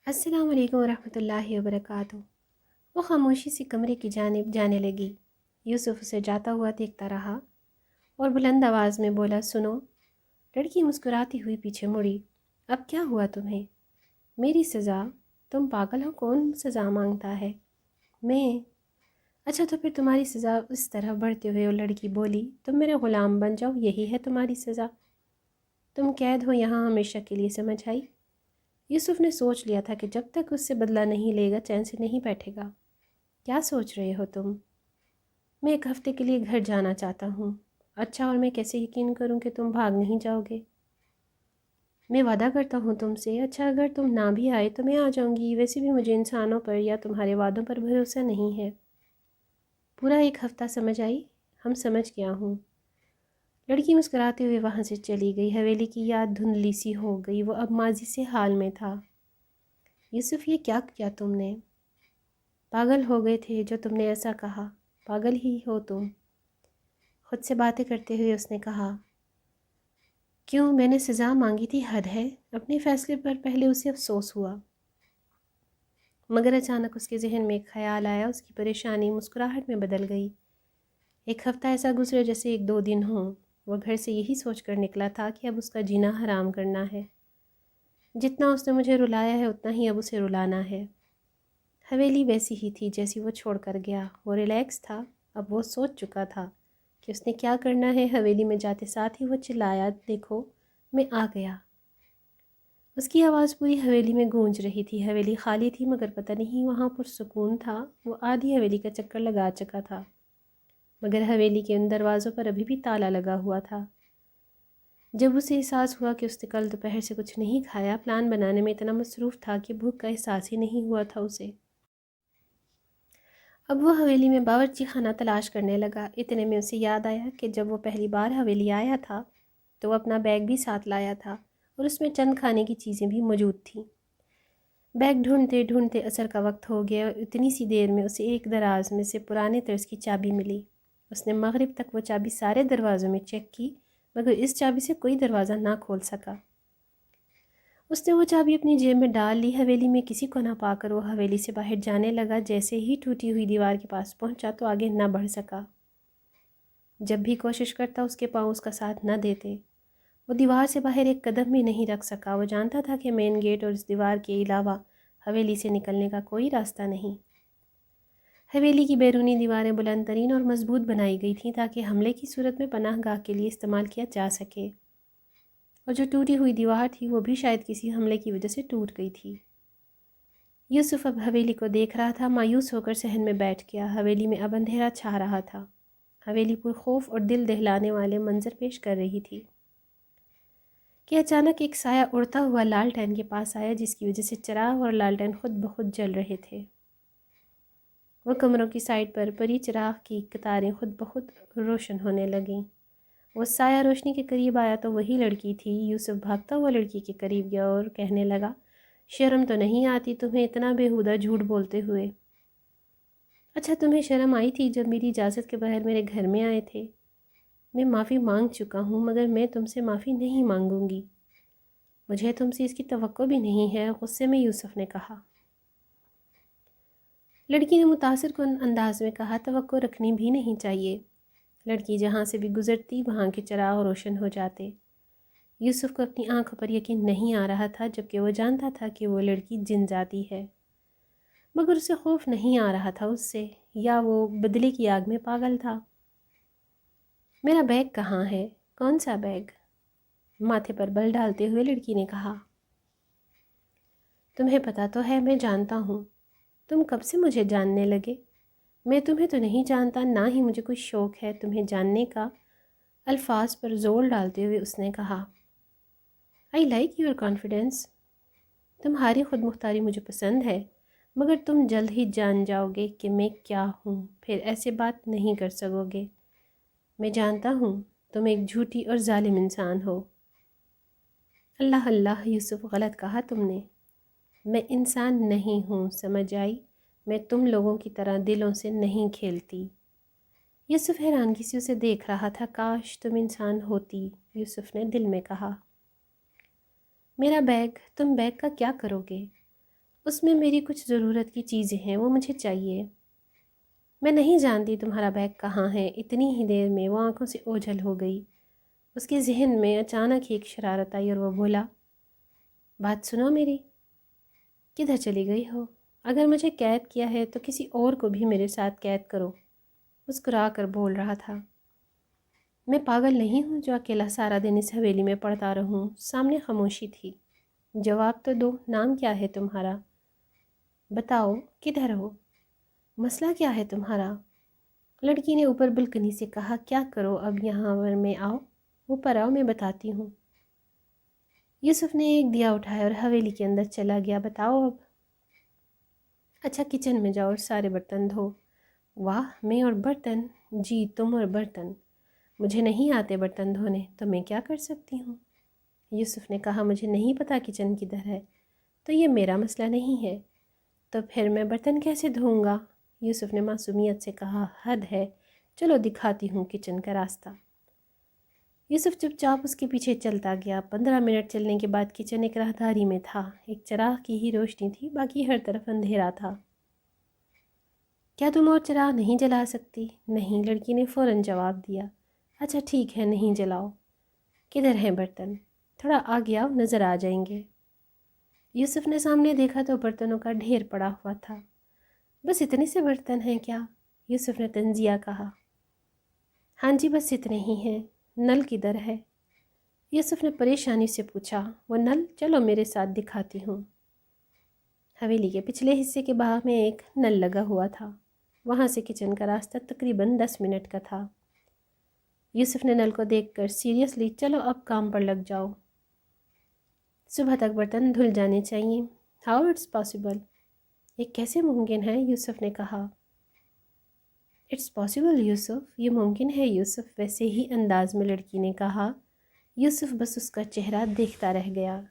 السلام علیکم ورحمۃ اللہ وبرکاتہ۔ وہ خاموشی سے کمرے کی جانب جانے لگی۔ یوسف اسے جاتا ہوا دیکھتا رہا اور بلند آواز میں بولا، سنو۔ لڑکی مسکراتی ہوئی پیچھے مڑی۔ اب کیا ہوا تمہیں؟ میری سزا؟ تم پاگل ہو، کون سزا مانگتا ہے؟ میں؟ اچھا تو پھر تمہاری سزا اس طرح بڑھتے ہوئے وہ لڑکی بولی، تم میرے غلام بن جاؤ، یہی ہے تمہاری سزا۔ تم قید ہو یہاں ہمیشہ کے لیے، سمجھ آئی؟ یوسف نے سوچ لیا تھا کہ جب تک اس سے بدلہ نہیں لے گا چین سے نہیں بیٹھے گا۔ کیا سوچ رہے ہو تم؟ میں ایک ہفتے کے لیے گھر جانا چاہتا ہوں۔ اچھا، اور میں کیسے یقین کروں کہ تم بھاگ نہیں جاؤ گے؟ میں وعدہ کرتا ہوں تم سے، اچھا اگر تم نہ بھی آئے تو میں آ جاؤں گی، ویسے بھی مجھے انسانوں پر یا تمہارے وعدوں پر بھروسہ نہیں ہے۔ پورا ایک ہفتہ، سمجھ آئی؟ ہم سمجھ گیا ہوں۔ لڑکی مسکراتے ہوئے وہاں سے چلی گئی۔ حویلی کی یاد دھندلی سی ہو گئی، وہ اب ماضی سے حال میں تھا۔ یوسف، یہ کیا کیا تم نے؟ پاگل ہو گئے تھے جو تم نے ایسا کہا، پاگل ہی ہو تم۔ خود سے باتیں کرتے ہوئے اس نے کہا، کیوں میں نے سزا مانگی تھی، حد ہے۔ اپنے فیصلے پر پہلے اسے افسوس ہوا، مگر اچانک اس کے ذہن میں ایک خیال آیا، اس کی پریشانی مسکراہٹ میں بدل گئی۔ ایک ہفتہ ایسا گزرے جیسے ایک دو دن ہوں۔ وہ گھر سے یہی سوچ کر نکلا تھا کہ اب اس کا جینا حرام کرنا ہے۔ جتنا اس نے مجھے رلایا ہے اتنا ہی اب اسے رلانا ہے۔ حویلی ویسی ہی تھی جیسی وہ چھوڑ کر گیا۔ وہ ریلیکس تھا، اب وہ سوچ چکا تھا کہ اس نے کیا کرنا ہے۔ حویلی میں جاتے ساتھ ہی وہ چلایا، دیکھو میں آ گیا۔ اس کی آواز پوری حویلی میں گونج رہی تھی۔ حویلی خالی تھی مگر پتہ نہیں وہاں پرسکون تھا۔ وہ آدھی حویلی کا چکر لگا چکا تھا مگر حویلی کے ان دروازوں پر ابھی بھی تالا لگا ہوا تھا۔ جب اسے احساس ہوا کہ اس نے کل دوپہر سے کچھ نہیں کھایا، پلان بنانے میں اتنا مصروف تھا کہ بھوک کا احساس ہی نہیں ہوا تھا اسے۔ اب وہ حویلی میں باورچی خانہ تلاش کرنے لگا۔ اتنے میں اسے یاد آیا کہ جب وہ پہلی بار حویلی آیا تھا تو وہ اپنا بیگ بھی ساتھ لایا تھا اور اس میں چند کھانے کی چیزیں بھی موجود تھیں۔ بیگ ڈھونڈتے ڈھونڈتے عصر کا وقت ہو گیا اور اتنی سی دیر میں اسے ایک دراز میں سے پرانے طرز کی چابی ملی۔ اس نے مغرب تک وہ چابی سارے دروازوں میں چیک کی مگر اس چابی سے کوئی دروازہ نہ کھول سکا۔ اس نے وہ چابی اپنی جیب میں ڈال لی۔ حویلی میں کسی کو نہ پا کر وہ حویلی سے باہر جانے لگا۔ جیسے ہی ٹوٹی ہوئی دیوار کے پاس پہنچا تو آگے نہ بڑھ سکا۔ جب بھی کوشش کرتا اس کے پاؤں اس کا ساتھ نہ دیتے۔ وہ دیوار سے باہر ایک قدم بھی نہیں رکھ سکا۔ وہ جانتا تھا کہ مین گیٹ اور اس دیوار کے علاوہ حویلی سے نکلنے کا کوئی راستہ نہیں۔ حویلی کی بیرونی دیواریں بلند ترین اور مضبوط بنائی گئی تھیں تاکہ حملے کی صورت میں پناہ گاہ کے لیے استعمال کیا جا سکے، اور جو ٹوٹی ہوئی دیوار تھی وہ بھی شاید کسی حملے کی وجہ سے ٹوٹ گئی تھی۔ یوسف اب حویلی کو دیکھ رہا تھا، مایوس ہو کر صحن میں بیٹھ گیا۔ حویلی میں اب اندھیرا چھا رہا تھا۔ حویلی پر خوف اور دل دہلانے والے منظر پیش کر رہی تھی کہ اچانک ایک سایہ اڑتا ہوا لالٹین کے پاس آیا، جس کی وجہ سے چراغ اور لالٹین خود بخود جل رہے تھے۔ وہ کمروں کی سائڈ پر پری چراغ کی قطاریں خود بخود روشن ہونے لگیں۔ وہ سایہ روشنی کے قریب آیا تو وہی لڑکی تھی۔ یوسف بھاگتا ہوا لڑکی کے قریب گیا اور کہنے لگا، شرم تو نہیں آتی تمہیں اتنا بیہودہ جھوٹ بولتے ہوئے؟ اچھا تمہیں شرم آئی تھی جب میری اجازت کے بغیر میرے گھر میں آئے تھے؟ میں معافی مانگ چکا ہوں مگر میں تم سے معافی نہیں مانگوں گی۔ مجھے تم سے اس کی توقع بھی نہیں ہے، غصے میں یوسف نے کہا۔ لڑکی نے متاثر کن انداز میں کہا، توقع رکھنی بھی نہیں چاہیے۔ لڑکی جہاں سے بھی گزرتی وہاں کے چراغ روشن ہو جاتے۔ یوسف کو اپنی آنکھوں پر یقین نہیں آ رہا تھا، جبکہ وہ جانتا تھا کہ وہ لڑکی جن ذاتی ہے، مگر اسے خوف نہیں آ رہا تھا اس سے، یا وہ بدلے کی آگ میں پاگل تھا۔ میرا بیگ کہاں ہے؟ کون سا بیگ؟ ماتھے پر بل ڈالتے ہوئے لڑکی نے کہا، تمہیں پتہ تو ہے، میں جانتا ہوں۔ تم کب سے مجھے جاننے لگے؟ میں تمہیں تو نہیں جانتا، نہ ہی مجھے کوئی شوق ہے تمہیں جاننے کا۔ الفاظ پر زور ڈالتے ہوئے اس نے کہا، آئی لائک یور کانفیڈنس۔ تمہاری خود مختاری مجھے پسند ہے، مگر تم جلد ہی جان جاؤ گے کہ میں کیا ہوں، پھر ایسے بات نہیں کر سکو گے۔ میں جانتا ہوں تم ایک جھوٹی اور ظالم انسان ہو۔ اللہ اللہ یوسف، غلط کہا تم نے۔ میں انسان نہیں ہوں، سمجھ آئی؟ میں تم لوگوں کی طرح دلوں سے نہیں کھیلتی۔ یوسف حیرانگی سے اسے دیکھ رہا تھا۔ کاش تم انسان ہوتی، یوسف نے دل میں کہا۔ میرا بیگ، تم بیگ کا کیا کرو گے؟ اس میں میری کچھ ضرورت کی چیزیں ہیں، وہ مجھے چاہیے۔ میں نہیں جانتی تمہارا بیگ کہاں ہے۔ اتنی ہی دیر میں وہ آنکھوں سے اوجھل ہو گئی۔ اس کے ذہن میں اچانک ہی ایک شرارت آئی اور وہ بولا، بات سنو میری، کدھر چلی گئی ہو؟ اگر مجھے قید کیا ہے تو کسی اور کو بھی میرے ساتھ قید کرو۔ مسکرا کر بول رہا تھا۔ میں پاگل نہیں ہوں جو اکیلا سارا دن اس حویلی میں پڑتا رہوں۔ سامنے خاموشی تھی۔ جواب تو دو، نام کیا ہے تمہارا؟ بتاؤ کدھر ہو؟ مسئلہ کیا ہے تمہارا؟ لڑکی نے اوپر بلکنی سے کہا، کیا کرو اب یہاں میں آؤ، اوپر آؤ میں بتاتی ہوں۔ یوسف نے ایک دیا اٹھایا اور حویلی کے اندر چلا گیا۔ بتاؤ اب۔ اچھا کچن میں جاؤ اور سارے برتن دھو۔ واہ، میں اور برتن؟ جی تم اور برتن؟ مجھے نہیں آتے برتن دھونے، تو میں کیا کر سکتی ہوں؟ یوسف نے کہا، مجھے نہیں پتہ کچن کدھر ہے، تو یہ میرا مسئلہ نہیں ہے۔ تو پھر میں برتن کیسے دھوؤں گا؟ یوسف نے معصومیت سے کہا، حد ہے، چلو دکھاتی ہوں کچن کا راستہ۔ یوسف چپ چاپ اس کے پیچھے چلتا گیا۔ 15 منٹ چلنے کے بعد کچن ایک راہداری میں تھا۔ ایک چراغ کی ہی روشنی تھی، باقی ہر طرف اندھیرا تھا۔ کیا تم اور چراغ نہیں جلا سکتی؟ نہیں، لڑکی نے فوراً جواب دیا۔ اچھا ٹھیک ہے، نہیں جلاؤ۔ کدھر ہیں برتن؟ تھوڑا آگے آؤ، نظر آ جائیں گے۔ یوسف نے سامنے دیکھا تو برتنوں کا ڈھیر پڑا ہوا تھا۔ بس اتنے سے برتن ہیں کیا؟ یوسف نے تنزیہ کہا۔ ہاں جی، بس اتنے ہی ہیں۔ نل کدھر ہے؟ یوسف نے پریشانی سے پوچھا۔ وہ نل؟ چلو میرے ساتھ دکھاتی ہوں۔ حویلی کے پچھلے حصے کے باغ میں ایک نل لگا ہوا تھا۔ وہاں سے کچن کا راستہ تقریباً 10 منٹ کا تھا۔ یوسف نے نل کو دیکھ کر سیریسلی، چلو اب کام پر لگ جاؤ، صبح تک برتن دھل جانے چاہیے۔ How it's possible? یہ کیسے ممکن ہے؟ یوسف نے کہا۔ اٹس پاسبل یوسف، یہ ممکن ہے یوسف، ویسے ہی انداز میں لڑکی نے کہا۔ یوسف بس اس کا چہرہ دیکھتا رہ گیا۔